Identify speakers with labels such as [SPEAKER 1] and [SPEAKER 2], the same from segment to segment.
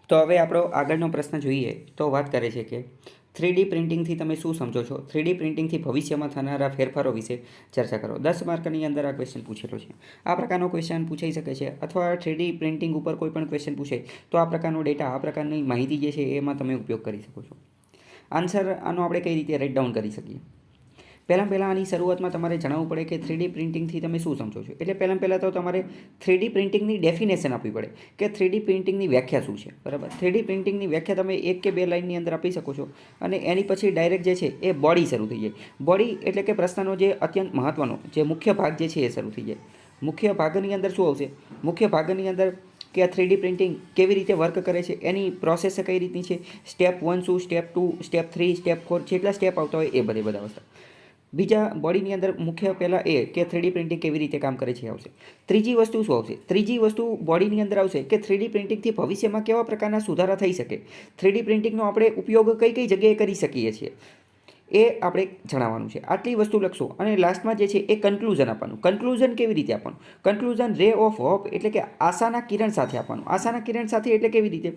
[SPEAKER 1] તો હવે આપણો આગળનો પ્રશ્ન જોઈએ તો વાત કરે છે કે 3D પ્રિન્ટિંગથી તમે શું સમજો છો? 3D પ્રિન્ટિંગથી ભવિષ્યમાં થનારા ફેરફારો વિશે ચર્ચા કરો. 10 માર્કની અંદર આ ક્વેશ્ચન પૂછેલો છે. આ પ્રકારનો ક્વેશ્ચન પૂછાઈ શકે છે અથવા 3D પ્રિન્ટિંગ ઉપર કોઈ પણ ક્વેશ્ચન પૂછાય તો આ પ્રકારનો ડેટા, આ પ્રકારની માહિતી જે છે એમાં તમે ઉપયોગ કરી શકો છો. આન્સર આનો આપણે કઈ રીતે રાઇટ ડાઉન કરી શકીએ? પહેલાં આની શરૂઆતમાં તમારે જણાવવું પડે કે 3D પ્રિન્ટિંગથી તમે શું સમજો છો. એટલે પહેલાં તો તમારે 3D પ્રિન્ટિંગની ડેફિનેશન આપવી પડે કે 3D પ્રિન્ટિંગની વ્યાખ્યા શું છે. બરાબર, 3D પ્રિન્ટિંગની વ્યાખ્યા તમે 1 કે 2 લાઇનની અંદર આપી શકો છો અને એની પછી ડાયરેક્ટ જે છે એ બોડી શરૂ થઈ જાય. બોડી એટલે કે પ્રશ્નનો જે અત્યંત મહત્ત્વનો જે મુખ્ય ભાગ જે છે એ શરૂ થઈ જાય. મુખ્ય ભાગની અંદર શું આવશે? મુખ્ય ભાગની અંદર કે આ 3D પ્રિન્ટિંગ કેવી રીતે વર્ક કરે છે, એની પ્રોસેસ કઈ રીતની છે, સ્ટેપ 1 શું, સ્ટેપ 2, સ્ટેપ 3, સ્ટેપ 4 જેટલા સ્ટેપ આવતા હોય એ બધા વસ્તુ. બીજા બોડીની અંદર મુખ્ય પહેલાં એ કે 3D પ્રિન્ટિંગ કેવી રીતે કામ કરે છે આવશે. ત્રીજી વસ્તુ શું આવશે? ત્રીજી વસ્તુ બોડીની અંદર આવશે કે 3D પ્રિન્ટિંગથી ભવિષ્યમાં કેવા પ્રકારના સુધારા થઈ શકે, 3D પ્રિન્ટિંગનો આપણે ઉપયોગ કઈ જગ્યાએ કરી શકીએ છીએ એ આપણે જણાવવાનું છે. આટલી વસ્તુ લખશો અને લાસ્ટમાં જે છે એ કન્ક્લુઝન આપવાનું. કન્ક્લુઝન કેવી રીતે આપવાનું? કન્ક્લુઝન રે ઓફ હોપ એટલે કે આશાના કિરણ સાથે આપવાનું. આશાના કિરણ સાથે એટલે કેવી રીતે?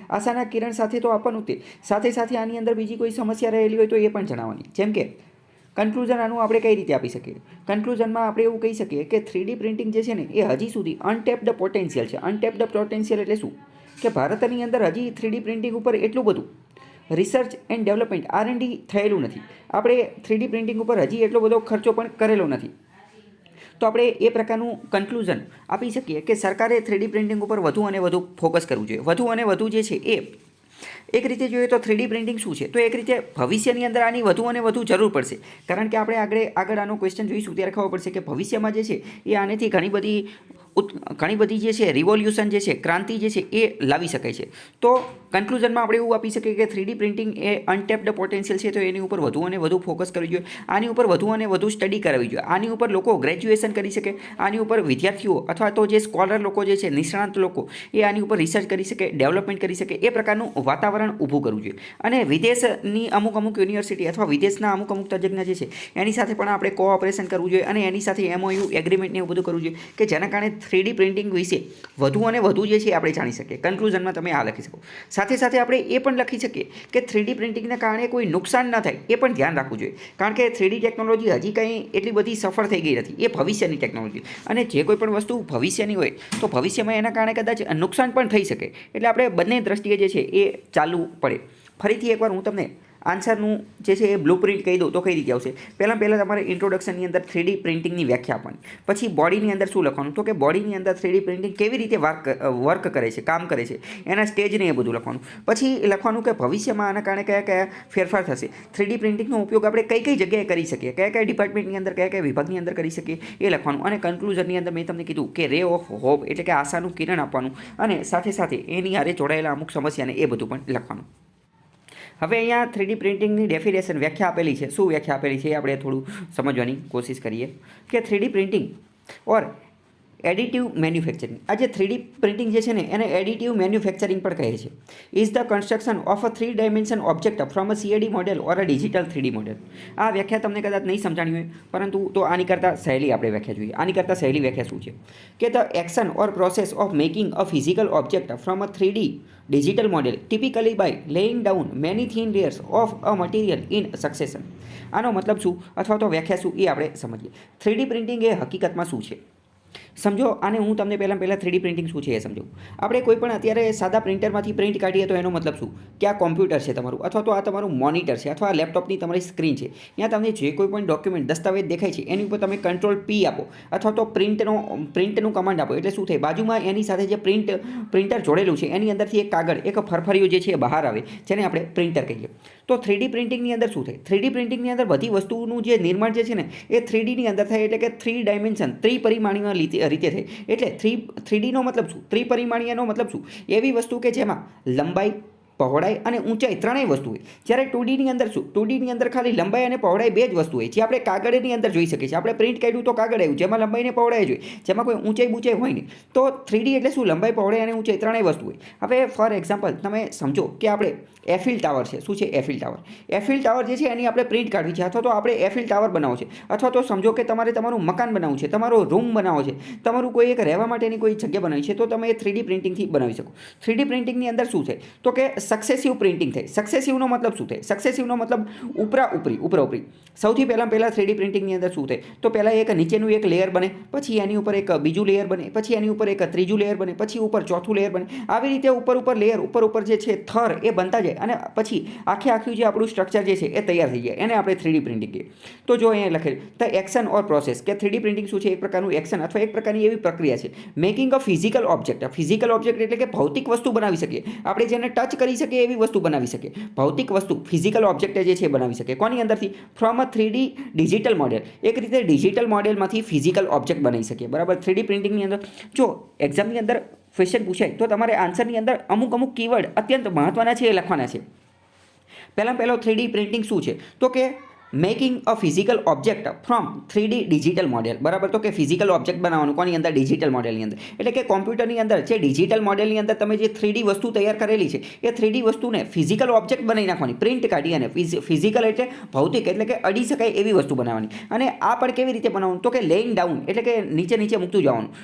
[SPEAKER 1] આશાના કિરણ સાથે તો આપવાનું તે સાથે આની અંદર બીજી કોઈ સમસ્યા રહેલી હોય તો એ પણ જણાવવાની. જેમ કે કન્ક્લુઝન આનું આપણે કઈ રીતે આપી શકીએ? કન્ક્લુઝનમાં આપણે એવું કહી શકીએ કે 3D પ્રિન્ટિંગ જે છે ને એ હજી સુધી અનટેપ્ડ પોટેન્શિયલ છે. અનટેપ્ડ પોટેન્શિયલ એટલે શું? કે ભારતની અંદર હજી 3D પ્રિન્ટિંગ ઉપર એટલું બધું રિસર્ચ એન્ડ ડેવલપમેન્ટ R&D થયેલું નથી. આપણે 3D પ્રિન્ટિંગ ઉપર હજી એટલો બધો ખર્ચો પણ કરેલો નથી. તો આપણે એ પ્રકારનું કન્ક્લુઝન આપી શકીએ કે સરકારે 3D પ્રિન્ટિંગ ઉપર વધુ અને વધુ ફોકસ કરવું જોઈએ. વધુ અને વધુ જે છે એ એક રીતે જોઈએ તો 3D પ્રિન્ટિંગ શું છે? તો એક રીતે ભવિષ્યની અંદર આની વધુ અને વધુ જરૂર પડશે. કારણ કે આપણે આગળ આનો ક્વેશ્ચન જોઈશું ત્યારે ખબર પડશે કે ભવિષ્યમાં જે છે એ આનેથી ઘણી બધી જે છે રિવોલ્યુશન જે છે, ક્રાંતિ જે છે એ લાવી શકાય છે. તો કન્ક્લુઝનમાં આપણે એવું આપી શકીએ કે 3D પ્રિન્ટિંગ એ અનટેપ્ડ પોટેન્શિયલ છે, તો એની ઉપર વધુ અને વધુ ફોકસ કરવું જોઈએ. આની ઉપર વધુ અને વધુ સ્ટડી કરાવવી જોઈએ. આની ઉપર લોકો ગ્રેજ્યુએશન કરી શકે. આની ઉપર વિદ્યાર્થીઓ અથવા તો જે સ્કોલર લોકો જે છે, નિષ્ણાંત લોકો એ આની ઉપર રિસર્ચ કરી શકે, ડેવલપમેન્ટ કરી શકે. એ પ્રકારનું વાતાવરણ ઊભું કરવું જોઈએ. અને વિદેશની અમુક યુનિવર્સિટી અથવા વિદેશના અમુક તજજ્ઞ જે છે એની સાથે પણ આપણે કોઓપરેશન કરવું જોઈએ અને એની સાથે MOU એગ્રીમેન્ટ ને એવું બધું કરવું જોઈએ કે જેના કારણે 3D પ્રિન્ટિંગ વિશે વધુ અને વધુ જે છે આપણે જાણી શકીએ. કન્ક્લુઝનમાં તમે આ લખી શકો. સાથે આપણે એ પણ લખી શકીએ કે 3D પ્રિન્ટિંગના કારણે કોઈ નુકસાન ન થાય એ પણ ધ્યાન રાખવું જોઈએ. કારણ કે 3D ટેકનોલોજી હજી કંઈ એટલી બધી સફળ થઈ ગઈ નથી. એ ભવિષ્યની ટેકનોલોજી અને જે કોઈ પણ વસ્તુ ભવિષ્યની હોય તો ભવિષ્યમાં એના કારણે કદાચ નુકસાન પણ થઈ શકે. એટલે આપણે બંને દ્રષ્ટિએ જે છે એ ચાલવું પડે. ફરીથી એકવાર હું તમને આન્સરનું જે છે એ બ્લુપ્રિન્ટ કહી દઉં તો કઈ રીતે આવશે. પહેલાં તમારે ઇન્ટ્રોડક્શનની અંદર 3D પ્રિન્ટિંગની વ્યાખ્યા આપવાની. પછી બોડીની અંદર શું લખવાનું? તો કે બોડીની અંદર 3D પ્રિન્ટિંગ કેવી રીતે વર્ક કરે છે, કામ કરે છે, એના સ્ટેજને એ બધું લખવાનું. પછી લખવાનું કે ભવિષ્યમાં આના કારણે કયા ફેરફાર થશે. 3D પ્રિન્ટિંગનો ઉપયોગ આપણે કઈ જગ્યાએ કરી શકીએ, કયા ડિપાર્ટમેન્ટની અંદર, કયા વિભાગની અંદર કરી શકીએ એ લખવાનું. અને કન્ક્લુઝનની અંદર મેં તમને કીધું કે રે ઓફ હોપ એટલે કે આશાનું કિરણ આપવાનું અને સાથે એની હારે જોડાયેલા અમુક સમસ્યાને એ બધું પણ લખવાનું. હવે અહીંયા 3D પ્રિન્ટિંગની ડેફિનેશન વ્યાખ્યા આપેલી છે. શું વ્યાખ્યા આપેલી છે એ આપણે થોડું સમજવાની કોશિશ કરીએ કે 3D પ્રિન્ટિંગ ઓર એડિટિવ મેન્યુફેક્ચરિંગ. આ જે 3D પ્રિન્ટિંગ જે છે ને એને એડિટિવ મેન્યુફેક્ચરિંગ પણ કહે છે. Is the construction of a 3 dimension object from a CAD model or a digital 3D model. આ વ્યાખ્યા તમને કદાચ નહીં સમજાણી હોય, પરંતુ તો આની કરતાં સહેલી આપણે વ્યાખ્યા જોઈએ. આની કરતાં સહેલી વ્યાખ્યા શું છે કે the action or process of making a physical object from a 3D digital model typically by laying down many thin layers of a material in succession. આનો મતલબ શું અથવા તો વ્યાખ્યા શું એ આપણે સમજીએ. 3D પ્રિન્ટિંગ એ હકીકતમાં શું છે સમજો. આને હું તમને પહેલાં 3D પ્રિન્ટિંગ શું છે એ સમજાવું. આપણે કોઈ પણ અત્યારે સાદા પ્રિન્ટરમાંથી પ્રિન્ટ કાઢીએ તો એનો મતલબ શું કે આ કોમ્પ્યુટર છે તમારું, અથવા તો આ તમારું મોનિટર છે, અથવા લેપટોપની તમારી સ્ક્રીન છે. ત્યાં તમને જે કોઈ પણ ડોક્યુમેન્ટ, દસ્તાવેજ દેખાય છે એની ઉપર તમે Ctrl+P આપો અથવા તો પ્રિન્ટનું કમાન્ડ આપો એટલે શું થાય, બાજુમાં એની સાથે જે પ્રિન્ટર જોડેલું છે એની અંદરથી એક કાગળ, એક ફરફરિયું જે છે એ બહાર આવે જેને આપણે પ્રિન્ટર કહીએ. તો 3D પ્રિન્ટિંગની અંદર શું થાય? 3D પ્રિન્ટિંગની અંદર બધી વસ્તુનું જે નિર્માણ જે છે ને એ 3Dની અંદર થાય. એટલે કે 3 ડાયમેન્શન, ત્રિપરિમાણીય રીતે થાય. એટલે 3Dનો મતલબ શું? ત્રિપરિમાણીયનો મતલબ શું? એવી વસ્તુ કે જેમાં લંબાઈ, પહોળાઈ અને ઊંચાઈ ત્રણેય વસ્તુ હોય. જ્યારે 2Dની અંદર શું, 2Dની અંદર ખાલી લંબાઈ અને પહોળાઈ બે જ વસ્તુ હોય જે આપણે કાગળની અંદર જોઈ શકીએ છીએ. આપણે પ્રિન્ટ કાઢ્યું તો કાગળ આવ્યું જેમાં લંબાઈ અને પહોળાઈ જોઈએ, જેમાં કોઈ ઊંચાઈ બૂંચાઈ હોય નહીં. તો 3D એટલે શું, લંબાઈ પહોળાઈ અને ઊંચાઈ ત્રણેય વસ્તુ હોય. હવે ફોર એક્ઝામ્પલ તમે સમજો કે આપણે એફિલ ટાવર છે. શું છે એફિલ ટાવર? એફિલ ટાવર જે છે એની આપણે પ્રિન્ટ કાઢવી છે, અથવા તો આપણે એફિલ ટાવર બનાવવો છે, અથવા તો સમજો કે તમારે તમારું મકાન બનાવવું છે, તમારો રૂમ બનાવવો છે, તમારું કોઈ એક રહેવા માટેની કોઈ જગ્યા બનાવી છે, તો તમે એ 3D પ્રિન્ટિંગથી બનાવી શકો. 3D પ્રિન્ટિંગની અંદર શું છે તો કે સક્સેસિવ પ્રિન્ટિંગ થાય. સક્સેસિવનો મતલબ શું થાય? સક્સેસિવનો મતલબ ઉપરા ઉપરી. સૌથી પહેલાં 3D પ્રિન્ટિંગની અંદર શું થાય તો પહેલાં એક નીચેનું એક લેયર બને, પછી એની ઉપર એક બીજું લેયર બને, પછી એની ઉપર એક ત્રીજું લેયર બને, પછી ઉપર ચોથું લેયર બને. આવી રીતે ઉપર લેયર ઉપર જે છે થર એ બનતા જાય અને પછી આખું જે આપણું સ્ટ્રક્ચર જે છે એ તૈયાર થઈ જાય. એને આપણે 3D પ્રિન્ટિંગ કહીએ. તો જો અહીંયા લખેલું ધ એક્શન ઓર પ્રોસેસ કે 3D પ્રિન્ટિંગ શું છે? એક પ્રકારનું એક્શન અથવા એક પ્રકારની એવી પ્રક્રિયા છે. Making a physical object. Physical object એટલે કે ભૌતિક વસ્તુ બનાવી શકીએ આપણે, જેને ટચ કરી શકીએ એવી વસ્તુ બનાવી શકીએ. ભૌતિક વસ્તુ ફિઝિકલ ઓબ્જેક્ટ જે છે બનાવી શકીએ. કોની અંદરથી? From a 3D digital model. એક રીતે ડિજિટલ મોડેલમાંથી ફિઝિકલ ઓબ્જેક્ટ બનાવી શકીએ. બરાબર. 3D પ્રિન્ટિંગની અંદર જો એક્ઝામની અંદર ક્વેશ્ચન પૂછાય તો તમારે આન્સરની અંદર અમુક કીવર્ડ અત્યંત મહત્વના છે એ લખવાના છે. પહેલો 3D પ્રિન્ટિંગ શું છે તો કે making a physical object from 3D digital model. બરાબર. તો કે ફિઝિકલ ઓબ્જેક્ટ બનાવવાનું કોની અંદર? ડિજિટલ મોડેલની અંદર. એટલે કે કોમ્પ્યુટરની અંદર જે ડિજિટલ મોડેલની અંદર તમે જે 3D વસ્તુ તૈયાર કરેલી છે એ 3D વસ્તુને ફિઝિકલ ઓબ્જેક્ટ બનાવી નાખવાની, પ્રિન્ટ કાઢી અને ફિઝિકલ એટલે ભૌતિક એટલે કે અડી શકાય એવી વસ્તુ બનાવવાની. અને આ પણ કેવી રીતે બનાવવાનું તો કે લેઇંગ ડાઉન એટલે કે નીચે મૂકતું જવાનું.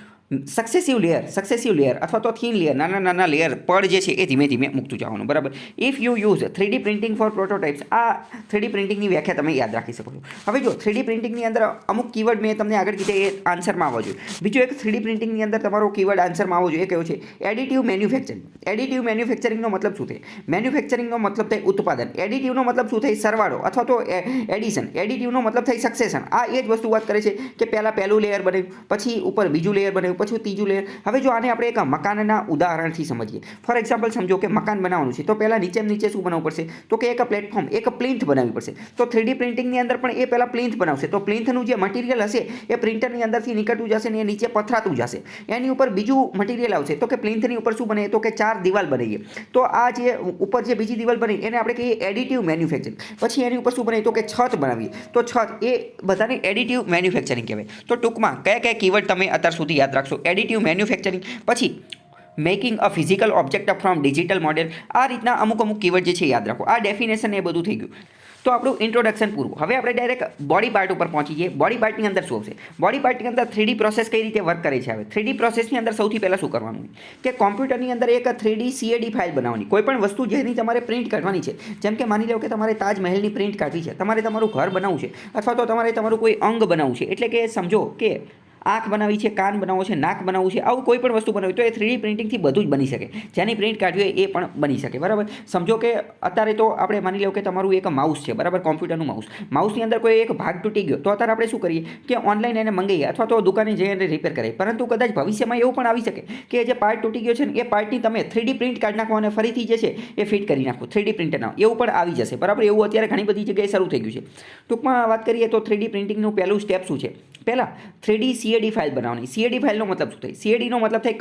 [SPEAKER 1] સક્સેસિવ લેયર અથવા તો થીન લેયર, નાના લેયર પડ જે છે એ ધીમે મૂકતું જવાનું. બરાબર. If you use 3D printing for prototypes. આ 3D પ્રિન્ટિંગની વ્યાખ્યા તમે યાદ રાખી શકો છો. હવે જો 3D પ્રિન્ટિંગની અંદર અમુક કીવર્ડ મેં તમને આગળ કીધા એ આન્સરમાં આવવો જોઈએ. બીજો એક 3D પ્રિન્ટિંગની અંદર તમારો કીવર્ડ આન્સરમાં આવવો જોઈએ એ કયો છે? Additive manufacturing. એડિટિવ મેન્યુફેક્ચરિંગનો મતલબ શું થાય? મેન્યુફેક્ચરિંગનો મતલબ થાય ઉત્પાદન. એડિટિવનો મતલબ શું થાય? સરવાળો અથવા તો એડિશન. એડિટિવનો મતલબ થાય સક્સેશન. આ એ જ વસ્તુ વાત કરે છે કે પહેલું લેયર બનાવ્યું, પછી ઉપર બીજું લેયર બનાવ્યું, પછી ત્રીજું લેયર. હવે જો આને આપણે એક મકાનના ઉદાહરણથી સમજીએ. ફોર એક્ઝામ્પલ સમજો કે મકાન બનાવવાનું છે તો પહેલાં નીચે શું બનાવવું પડશે તો કે એક પ્લેટફોર્મ, એક પ્લિન્થ બનાવવી પડશે. તો 3D પ્રિન્ટિંગની અંદર પણ એ પહેલાં પ્લિન્થ બનાવશે. તો પ્લિન્થનું જે મટીરિયલ હશે એ પ્રિન્ટરની અંદરથી નીકળતું જશે ને એ નીચે પથરાતું જશે. એની ઉપર બીજું મટીરિયલ આવશે તો કે પ્લિન્થની ઉપર શું બને તો કે 4 દિવાલ બનાવીએ. તો આ જે ઉપર જે બીજી દિવાલ બની એને આપણે કહીએ એડિટિવ મેન્યુફેક્ચરિંગ. પછી એની ઉપર શું બનાવીએ તો કે છત બનાવીએ. તો છત એ બધાને એડિટિવ મેન્યુફેક્ચરિંગ કહેવાય. તો ટૂંકમાં કયા કીવર્ડ તમે અત્યાર સુધી યાદ રાખશો? એડિટિવ મેન્યુફેક્ચરિંગ, પછી making a physical object from digital model. આ રીતના અમુક કીવર્ડ જે છે યાદ રાખો. આ ડેફિનેશન એ બધું થઈ ગયું. તો આપણું ઇન્ટ્રોડક્શન પૂરું. હવે આપણે ડાયરેક્ટ બોડી પાર્ટ ઉપર પહોંચી જઈએ. બોડી પાર્ટની અંદર શું આવશે? બોડી પાર્ટની અંદર 3D પ્રોસેસ કઈ રીતે વર્ક કરે છે? હવે 3D પ્રોસેસની અંદર સૌથી પહેલાં શું કરવાનું કે કોમ્પ્યુટરની અંદર એક 3D CAD ફાઇલ બનાવવાની. કોઈ પણ વસ્તુ જેની તમારે પ્રિન્ટ કાઢવાની છે, જેમ કે માની લો કે તમારે તાજમહેલની પ્રિન્ટ કાઢવી છે, તમારે તમારું ઘર બનાવવું છે, અથવા તો તમારે તમારું કોઈ અંગ બનાવવું છે. એટલે કે સમજો કે આંખ બનાવી છે, કાન બનાવવું છે, નાક બનાવવું છે, આવું કોઈ પણ વસ્તુ બનાવી તો એ 3D પ્રિન્ટિંગથી બધું જ બની શકે. જેની પ્રિન્ટ કાઢવી હોય એ પણ બની શકે. બરાબર. સમજો કે અત્યારે તો આપણે માની લો કે તમારું એક માઉસ છે. બરાબર. કોમ્પ્યુટરનું માઉસની અંદર કોઈ એક ભાગ તૂટી ગયો તો અત્યારે આપણે શું કરીએ કે ઓનલાઈન એને મંગાવીએ અથવા તો દુકાને જઈને રિપેર કરીએ. પરંતુ કદાચ ભવિષ્યમાં એવું પણ આવી શકે કે જે પાર્ટ તૂટી ગયો છે ને એ પાર્ટની તમે 3D પ્રિન્ટ કાઢી નાખો અને ફરીથી જે છે એ ફિટ કરી નાખો 3D પ્રિન્ટરના. એવું પણ આવી જશે. બરાબર. એવું અત્યારે ઘણી બધી જગ્યાએ શરૂ થઈ ગયું છે. ટૂંકમાં વાત કરીએ તો 3D પ્રિન્ટિંગનું પહેલું સ્ટેપ શું છે? પહેલાં 3D CAD ફાઇલ બનાવવાની. CAD ફાઇલનો મતલબ શું થાય? CADનો મતલબ થાય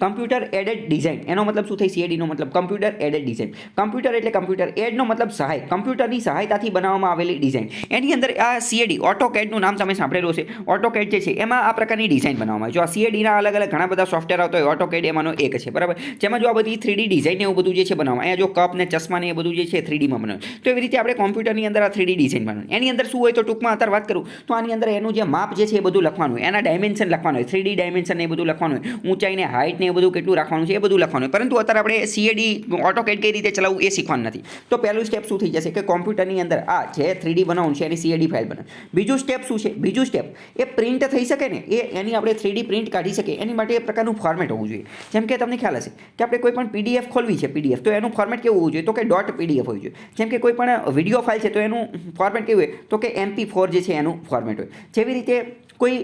[SPEAKER 1] કમ્પ્યુટર એડેડ ડિઝાઇન. એનો મતલબ શું થાય? CADનો મતલબ કમ્પ્યુટર એડેડ ડિઝાઇન. કમ્પ્યુટર એટલે કમ્પ્યુટર, એડનો મતલબ સહાય, કમ્પ્યુટરની સહાયતાથી બનાવવામાં આવેલી ડિઝાઇન. એની અંદર આ CAD ઓટોકેડનું નામ તમે સાંભળેલું છે. ઓટોકેડ જે છે એમાં આ પ્રકારની ડિઝાઇન બનાવવામાં આવે. જો આ CADના અલગ ઘણા બધા સોફ્ટવેર આવતા હોય, ઓટોકેડ એમાંનો એક છે. બરાબર. જેમાં જો આ બધી 3D ડિઝાઇન એવું બધું જે છે બનાવવામાં, અહીંયા જો કપ ને ચશ્મા ને એ બધું જે છે 3Dમાં બનાવે. તો એવી રીતે આપણે કોમ્પ્યુટરની અંદર આ 3D ડિઝાઇન બનાવવાની. એની અંદર શું હોય તો ટૂંકમાં અત્યારે વાત કરું તો આની અંદર એનું જે માપ જે છે એ બધું લખવાનું હોય, એના ડાયમેન્શન લખવાનું હોય, 3D ડાયમેન્શન ને એ બધું લખવાનું હોય, ઊંચાઈને હાઇટ ને એ બધું કેટલું રાખવાનું છે એ બધું લખવાનું હોય. પરંતુ અત્યારે આપણે CAD ઓટોકેડ કઈ રીતે ચલાવવું એ શીખવાનું નથી. તો પહેલું સ્ટેપ શું થઈ જશે કે કોમ્પ્યુટરની અંદર આ જે 3D બનાવવાનું છે એની CAD ફાઇલ બનાવ. બીજું સ્ટેપ શું છે? બીજું સ્ટેપ એ પ્રિન્ટ થઈ શકે ને એની આપણે 3D પ્રિન્ટ કાઢી શકીએ એની માટે એક પ્રકારનું ફોર્મેટ હોવું જોઈએ. જેમ કે તમને ખ્યાલ હશે કે આપણે કોઈ પણ PDF ખોલવી છે PDF, તો એનું ફોર્મેટ કેવું હોવું જોઈએ તો કે .pdf હોવું જોઈએ. જેમ કે કોઈ પણ વિડીયો ફાઇલ છે તો એનું ફોર્મેટ કેવું હોય તો કે MP4 જે છે એનું ફોર્મેટ હોય. જેવી રીતે કોઈ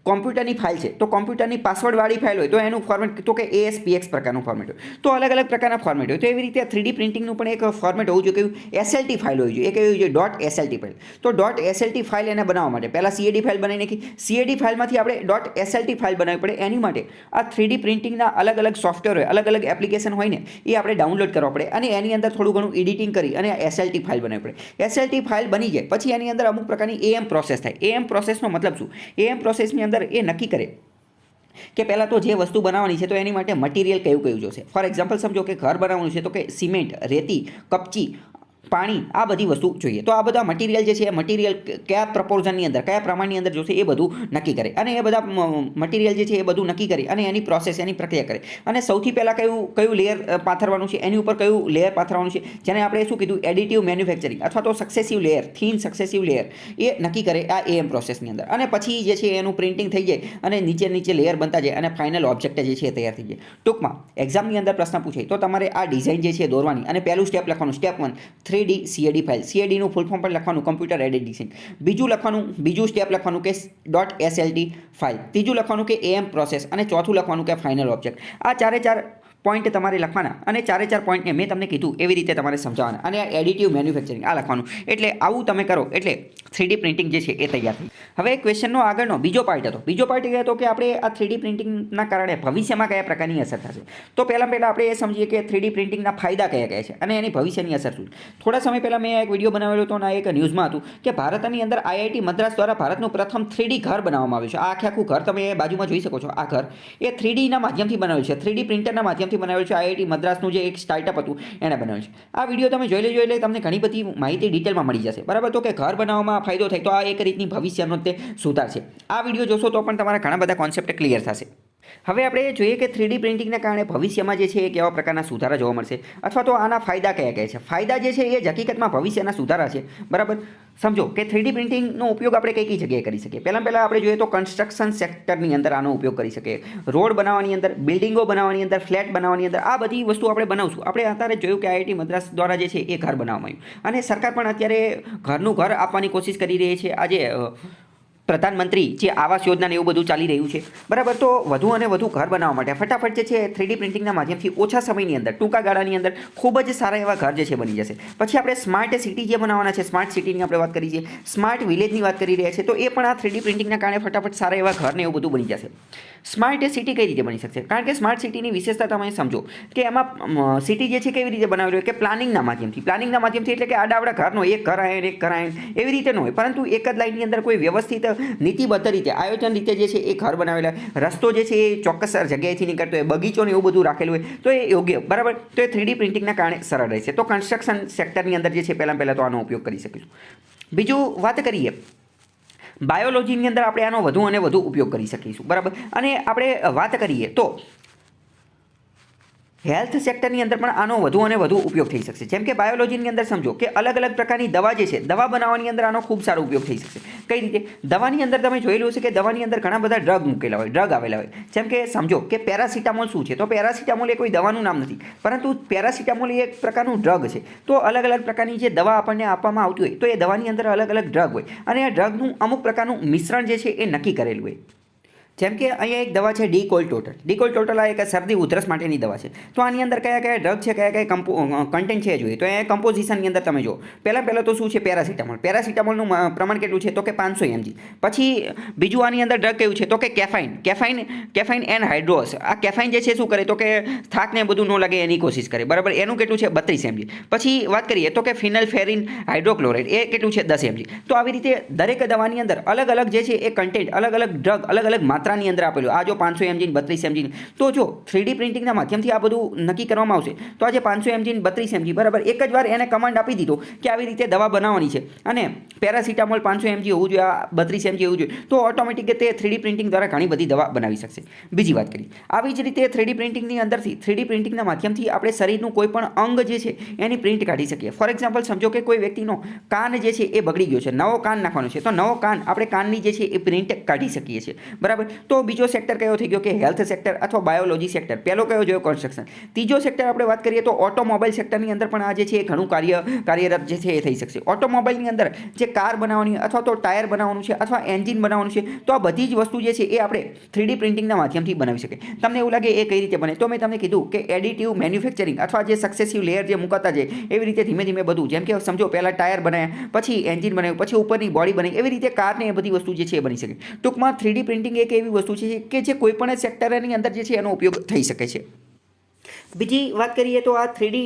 [SPEAKER 1] કોમ્પ્યુટરની ફાઇલ છે તો કોમ્પ્યુટરની પાસવર્ડવાળી ફાઇલ હોય તો એનું ફોર્મેટ તો કે ASPX પ્રકારનું ફોર્મેટ હોય તો અલગ અલગ પ્રકારના ફોર્મેટ હોય તો એવી રીતે 3D પ્રિન્ટિંગનું પણ એક ફોર્મેટ હોવું જોઈએ કયું SLT ફાઇલ હોવી જોઈએ એ કયું જોઈએ .SLT ફાઇલ તો .SLT ફાઇલ એને બનાવવા માટે પહેલાં CAD ફાઇલ બનાવી નાખી CAD ફાઇલમાંથી આપણે .SLT ફાઇલ બનાવવી પડે એની માટે આ 3D પ્રિન્ટિંગના અલગ અલગ સોફ્ટવેર હોય અલગ અલગ એપ્લિકેશન હોય ને એ આપણે ડાઉનલોડ કરવા પડે અને એની અંદર થોડું ઘણું એડિટિંગ કરી અને SLT ફાઇલ બનાવવી પડે SLT ફાઇલ બની જાય પછી એની અંદર અમુક પ્રકારની AM પ્રોસેસ થાય AM પ્રોસેસનો મતલબ શું AM પ્રોસેસની અંદર એ નક્કી કરે કે પહેલાં તો જે વસ્તુ બનાવવાની છે તો એની માટે મટીરિયલ કયું જોશે ફોર એક્ઝામ્પલ સમજો કે ઘર બનાવવાનું છે તો કે સિમેન્ટ રેતી કપચી પાણી આ બધી વસ્તુ જોઈએ તો આ બધા મટીરિયલ જે છે એ મટીરિયલ કયા પ્રપોર્ઝનની અંદર કયા પ્રમાણની અંદર જોશે એ બધું નક્કી કરે અને એ બધા મટીરિયલ જે છે એ બધું નક્કી કરી અને એની પ્રોસેસ એની પ્રક્રિયા કરે અને સૌથી પહેલાં કયું લેયર પાથરવાનું છે એની ઉપર કયું લેયર પાથરવાનું છે જેને આપણે શું કીધું એડિટિવ મેન્યુફેક્ચરિંગ અથવા તો successive layer thin successive layer એ નક્કી કરે આ AM પ્રોસેસની અંદર અને પછી જે છે એનું પ્રિન્ટિંગ થઈ જાય અને નીચે લેયર બનતા જાય અને ફાઇનલ ઓબ્જેક્ટ જે છે એ તૈયાર થઈ જાય ટૂંકમાં એક્ઝામની અંદર પ્રશ્ન પૂછે તો તમારે આ ડિઝાઇન જે છે દોરવાની અને પહેલું સ્ટેપ લખવાનું સ્ટેપ 1 3D CAD ફાઇલ CADનું ફૂલ ફોર્મ પણ લખવાનું કમ્પ્યુટર એડેડ ડિઝાઇન બીજું સ્ટેપ લખવાનું કે .SLT ફાઇલ ત્રીજું લખવાનું કે AM પ્રોસેસ અને ચોથું લખવાનું કે ફાઇનલ ઓબ્જેક્ટ આ ચાર પોઈન્ટ તમારે લખવાના અને ચાર પોઈન્ટને મેં તમને કીધું એવી રીતે તમારે સમજાવવાના અને આ એડિટિવ મેન્યુફેક્ચરિંગ આ લખવાનું એટલે આવું તમે કરો એટલે 3D પ્રિન્ટિંગ જે છે એ તૈયાર થઈ હવે ક્વેશ્ચનનો આગળનો બીજો પાર્ટ એ હતો કે આપણે આ 3D પ્રિન્ટિંગના કારણે ભવિષ્યમાં કયા પ્રકારની અસર થશે તો પહેલાં આપણે એ સમજીએ કે 3D પ્રિન્ટિંગના ફાયદા કયા છે અને એની ભવિષ્યની અસર શું થોડા સમય પહેલાં મેં એક વિડીયો બનાવેલો હતો અને એક ન્યૂઝમાં હતું કે ભારતની અંદર IIT મદ્રાસ દ્વારા ભારતનું પ્રથમ 3D ઘર બનાવવામાં આવ્યું છે આ આખું ઘર તમે બાજુમાં જોઈ શકો છો આ ઘર એ 3Dના માધ્યમથી બનાવેલું છે 3D પ્રિન્ટરના માધ્યમથી બનાવેલું છે IIT મદ્રાસનું જે એક સ્ટાર્ટઅપ હતું એણે બનાવ્યું છે આ વિડીયો તમે જોઈ લેજો એટલે તમને ઘણી બધી માહિતી ડિટેલમાં મળી જશે બરાબર તો કે ઘર બનાવવામાં ફાયદો થાય તો આ એક રીતની ભવિષ્યનો તે સુધાર છે આ વિડીયો જોશો તો પણ તમારા ઘણા બધા કોન્સેપ્ટ ક્લિયર થશે હવે આપણે જોઈએ કે 3D પ્રિન્ટિંગના કારણે ભવિષ્યમાં જે છે એ કેવા પ્રકારના સુધારા જોવા મળશે અથવા તો આના ફાયદા કયા છે ફાયદા જે છે એ જ હકીકતમાં ભવિષ્યના સુધારા છે બરાબર સમજો કે 3D પ્રિન્ટિંગનો ઉપયોગ આપણે કઈ જગ્યાએ કરી શકીએ પહેલાં આપણે જોઈએ તો કન્સ્ટ્રક્શન સેક્ટરની અંદર આનો ઉપયોગ કરી શકીએ રોડ બનાવવાની અંદર બિલ્ડિંગો બનાવવાની અંદર ફ્લેટ બનાવવાની અંદર આ બધી વસ્તુ આપણે બનાવશું આપણે અત્યારે જોયું કે IIT મદ્રાસ દ્વારા જે છે એ ઘર બનાવવામાં આવ્યું અને સરકાર પણ અત્યારે ઘરનું ઘર આપવાની કોશિશ કરી રહી છે આજે પ્રધાનમંત્રી જે આવાસ યોજના ને એવું બધું ચાલી રહ્યું છે બરાબર તો વધુ અને વધુ ઘર બનાવવા માટે ફટાફટ જે છે 3D પ્રિન્ટિંગના માધ્યમથી ઓછા સમયની અંદર ટૂંકા ગાળાની અંદર ખૂબ જ સારા એવા ઘર જે છે બની જશે પછી આપણે સ્માર્ટ સિટી જે બનાવવાના છે સ્માર્ટ સિટીની આપણે વાત કરી છે સ્માર્ટ વિલેજની વાત કરી રહ્યા છે તો એ પણ આ 3D પ્રિન્ટિંગના કારણે ફટાફટ સારા એવા ઘર ને એવું બધું બની જશે સ્માર્ટ સિટી કઈ રીતે બની શકશે કારણ કે સ્માર્ટ સિટીની વિશેષતા તમે સમજો કે એમાં સિટી જે છે કેવી રીતે બનાવેલી હોય કે પ્લાનિંગના માધ્યમથી એટલે કે આડાવડા ઘરનો એક ઘર આયન એક ઘર આયન એવી રીતે ન હોય પરંતુ એક જ લાઇનની અંદર કોઈ વ્યવસ્થિત નીતિબદ્ધ રીતે આયોજન રીતે જે છે એ ઘર બનાવેલા રસ્તો જે છે એ ચોક્કસ જગ્યાએથી નીકળતો હોય બગીચો ને એવું બધું રાખેલું હોય તો એ યોગ્ય બરાબર તો એ 3D પ્રિન્ટિંગના કારણે સરળ રહેશે તો કન્સ્ટ્રક્શન સેક્ટરની અંદર જે છે પહેલાં તો આનો ઉપયોગ કરી શકીશું બીજું વાત કરીએ બાયોલોજીની અંદર આપણે આનો વધુ અને વધુ ઉપયોગ કરી શકીશું બરાબર અને આપણે વાત કરીએ તો હેલ્થ સેક્ટરની અંદર પણ આનો વધુ અને વધુ ઉપયોગ થઈ શકશે જેમ કે બાયોલોજીની અંદર સમજો કે અલગ અલગ પ્રકારની દવા જે છે દવા બનાવવાની અંદર આનો ખૂબ સારો ઉપયોગ થઈ શકશે કઈ રીતે દવાની અંદર તમે જોયેલું હશે કે દવાની અંદર ઘણા બધા ડ્રગ આવેલા હોય જેમ કે સમજો કે પેરાસિટામોલ શું છે તો પેરાસિટામોલ એ કોઈ દવાનું નામ નથી પરંતુ પેરાસિટામોલ એ એક પ્રકારનું ડ્રગ છે તો અલગ અલગ પ્રકારની જે દવા આપણને આપવામાં આવતી હોય તો એ દવાની અંદર અલગ અલગ ડ્રગ હોય અને આ ડ્રગનું અમુક પ્રકારનું મિશ્રણ જે છે એ નક્કી કરેલું હોય જેમ કે અહીંયા એક દવા છે ડીકોલ આ એક શરદી ઉધરસ માટેની દવા છે તો આની અંદર કયા ડ્રગ છે કયા કન્ટેન્ટ છે જોઈએ તો એ કમ્પોઝિશનની અંદર તમે જો પહેલાં તો શું છે પેરાસિટામોલનું પ્રમાણ કેટલું છે તો કે 500 mg પછી બીજું આની અંદર ડ્રગ કયું છે તો કે કેફાઇન એન્ડ હાઇડ્રોસ આ કેફાઇન જે છે શું કરે તો કે થાકને બધું ન લાગે એની કોશિશ કરે બરાબર એનું કેટલું છે 32 mg પછી વાત કરીએ તો કે ફિનાઇલફેરિન હાઇડ્રોક્લોરાઇડ એ કેટલું છે 10 mg તો આવી રીતે દરેક દવાની અંદર અલગ અલગ જે છે એ કન્ટેન્ટ અલગ અલગ ડ્રગ અલગ અલગ માત્રાની અંદર આપેલું આ જો 500 mg 32 mg તો જો 3D પ્રિન્ટિંગના માધ્યમથી આ બધું નક્કી કરવામાં આવશે તો આજે 500 mg 32 mg બરાબર એક જ વાર એને કમાન્ડ આપી દીધો કે આવી રીતે દવા બનાવવાની છે અને પેરાસિટામોલ 500 mg હોવું જોઈએ આ 32 mg હોવું જોઈએ તો ઓટોમેટિક તે 3D પ્રિન્ટિંગ દ્વારા ઘણી બધી દવા બનાવી શકશે બીજી વાત કરી આવી જ રીતે 3D પ્રિન્ટિંગની અંદરથી 3D પ્રિન્ટિંગના માધ્યમથી આપણે શરીરનું કોઈ પણ અંગ જે છે એની પ્રિન્ટ કાઢી શકીએ ફોર એક્ઝામ્પલ સમજો કે કોઈ વ્યક્તિનો કાન જે છે એ બગડી ગયો છે નવો કાન નાખવાનો છે તો નવો કાન આપણે કાનની જે છે એ પ્રિન્ટ કાઢી શકીએ છીએ બરાબર તો બીજો સેક્ટર કયો થઈ ગયો કે હેલ્થ સેક્ટર અથવા બાયોલોજી સેક્ટર. પહેલો કયો જોયો કન્સ્ટ્રક્શન. ત્રીજો સેક્ટર આપણે વાત કરીએ તો ઓટોમોબાઈલ સેક્ટરની અંદર પણ આ જે છે એ ઘણું કાર્યરત જે છે એ થઈ શકશે. ઓટોમોબાઈલની અંદર જે કાર બનાવવાની અથવા તો ટાયર બનાવવાનું છે અથવા એન્જિન બનાવવાનું છે, તો આ બધી જ વસ્તુ જે છે એ આપણે 3D પ્રિન્ટિંગના માધ્યમથી બનાવી શકીએ. તમને એવું લાગે એ કઈ રીતે બને, તો મેં તમને કીધું કે એડિટિવ મેન્યુફેક્ચરિંગ અથવા જે સક્સેસિવ લેયર જે મુકાતા જાય એવી રીતે ધીમે ધીમે બધું, જેમ કે સમજો પહેલાં ટાયર બનાવ્યા, પછી એન્જિન બનાવ્યું, પછી ઉપરની બોડી બની, એવી રીતે કારને એ બધી વસ્તુ જે છે એ બની શકે. ટૂંકમાં 3D પ્રિન્ટિંગ એક એવી વસ્તુ છે કે જે કોઈ પણ સેક્ટરની અંદર જે છે એનો ઉપયોગ થઈ શકે છે. બીજી વાત કરીએ તો આ 3D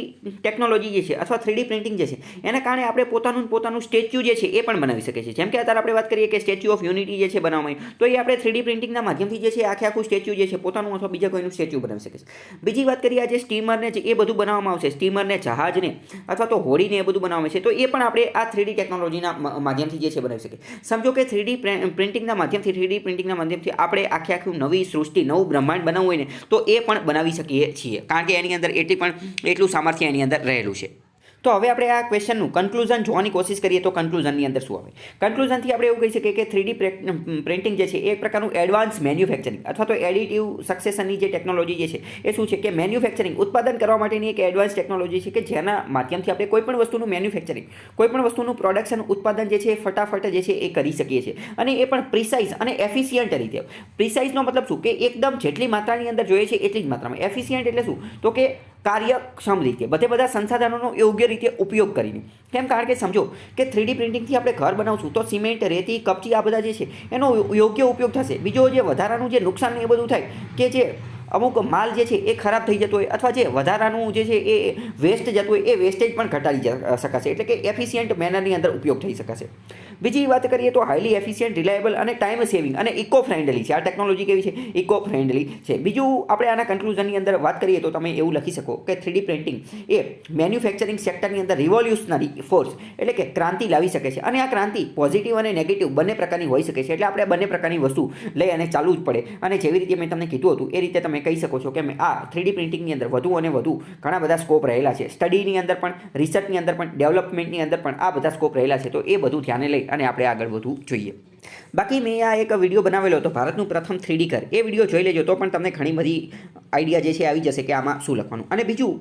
[SPEAKER 1] ટેકનોલોજી જે છે અથવા 3D પ્રિન્ટિંગ જે છે એના કારણે આપણે પોતાનું સ્ટેચ્યુ જે છે એ પણ બનાવી શકીએ છીએ. જેમ કે અત્યારે આપણે વાત કરીએ કે સ્ટેચ્યુ ઓફ યુનિટી જે છે બનાવવામાં આવ્યું, તો એ આપણે 3D પ્રિન્ટિંગના માધ્યમથી જે છે આખું સ્ટેચ્યુ જે છે પોતાનું અથવા બીજા કોઈનું સ્ટેચ્યુ બનાવી શકીએ છીએ. બીજી વાત કરીએ આ જે સ્ટીમરને છે એ બધું બનાવવામાં આવશે, સ્ટીમરને, જહાજને અથવા તો હોડીને એ બધું બનાવવામાં છે, તો એ પણ આપણે આ 3D ટેકનોલોજીના માધ્યમથી જે છે બનાવી શકીએ. સમજો કે 3D પ્રિન્ટિંગના માધ્યમથી આપણે આખું નવી સૃષ્ટિ, નવું બ્રહ્માંડ બનાવવું હોય ને તો એ પણ બનાવી શકીએ છીએ, કારણ કે એની અંદર એટલું સામર્થ્ય એની અંદર રહેલું છે. તો હવે આપણે આ ક્વેશ્ચનનું કન્ક્લુઝન જોવાની કોશિશ કરીએ તો કન્ક્લુઝનની અંદર શું આવે. કન્ક્લુઝનથી આપણે એવું કહી શકીએ કે 3D પ્રિન્ટિંગ જે છે એ એક પ્રકારનું એડવાન્સ મેન્યુફેક્ચરિંગ અથવા તો એડિટિવ સક્સેસનની જે ટેકનોલોજી જે છે એ શું છે કે મેન્યુફેક્ચરિંગ, ઉત્પાદન કરવા માટેની એક એડવાન્સ ટેકનોલોજી છે કે જેના માધ્યમથી આપણે કોઈપણ વસ્તુનું મેન્યુફેક્ચરિંગ, કોઈપણ વસ્તુનું પ્રોડક્શન, ઉત્પાદન જે છે એ ફટાફટ જે છે એ કરી શકીએ છીએ, અને એ પણ પ્રિસાઇઝ અને એફિશિયન્ટ રીતે. પ્રિસાઇઝનો મતલબ શું કે એકદમ જેટલી માત્રાની અંદર જોઈએ છે એટલી જ માત્રામાં. એફિશિયન્ટ એટલે શું તો કે કાર્યક્ષમ રીતે, બધા સંસાધનોનો યોગ્ય રીતે ઉપયોગ કરીને. કેમ? કારણ કે સમજો કે 3D પ્રિન્ટિંગથી આપણે ઘર બનાવશું તો સિમેન્ટ, રેતી, કપચી આ બધા જે છે એનો યોગ્ય ઉપયોગ થશે. બીજો જે વધારાનું જે નુકસાન એ બધું થાય કે જે અમુક માલ જે છે એ ખરાબ થઈ જતો હોય અથવા જે વધારાનું જે છે એ વેસ્ટ જતું હોય એ વેસ્ટેજ પણ ઘટાડી શકાશે, એટલે કે એફિશિયન્ટ મેનરની અંદર ઉપયોગ થઈ શકાશે. બીજી વાત કરીએ તો હાઈલી એફિશિયન્ટ, રિલાયેબલ અને ટાઈમ સેવિંગ અને ઇકો ફ્રેન્ડલી છે. આ ટેકનોલોજી કેવી છે? ઇકો ફ્રેન્ડલી છે. બીજું આપણે આના કન્ક્લુઝનની અંદર વાત કરીએ તો તમે એવું લખી શકો કે 3D પ્રિન્ટિંગ એ મેન્યુફેક્ચરિંગ સેક્ટરની અંદર રિવોલ્યુશનરી ફોર્સ એટલે કે ક્રાંતિ લાવી શકે છે, અને આ ક્રાંતિ પોઝિટિવ અને નેગેટિવ બંને પ્રકારની હોઈ શકે છે. એટલે આપણે બંને પ્રકારની વસ્તુ લઈ અને ચાલવું જ પડે. અને જેવી રીતે મેં તમને કીધું હતું એ રીતે તમે કહી શકો છો કે આ 3D પ્રિન્ટિંગની અંદર વધુ અને વધુ ઘણા બધા સ્કોપ રહેલા છે. સ્ટડીની અંદર પણ, રિસર્ચની અંદર પણ, ડેવલપમેન્ટની અંદર પણ આ બધા સ્કોપ રહેલા છે. તો એ બધું ધ્યાને લઈ અને આપણે આગળ વધવું જોઈએ. બાકી મેં આ એક વિડીયો બનાવેલો હતો ભારતનું પ્રથમ 3D ઘર, એ વિડીયો જોઈ લેજો તો પણ તમને ઘણી બધી આઈડિયા જે છે આવી જશે કે આમાં શું લખવાનું. અને બીજું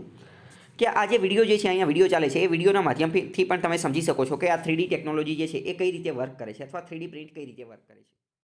[SPEAKER 1] કે આ જે વિડીયો જે છે અહીંયા વિડીયો ચાલે છે એ વિડીયોના માધ્યમથી પણ તમે સમજી શકો છો કે આ 3D ટેકનોલોજી જે છે એ કઈ રીતે વર્ક કરે છે અથવા 3D પ્રિન્ટ કઈ રીતે વર્ક કરે છે.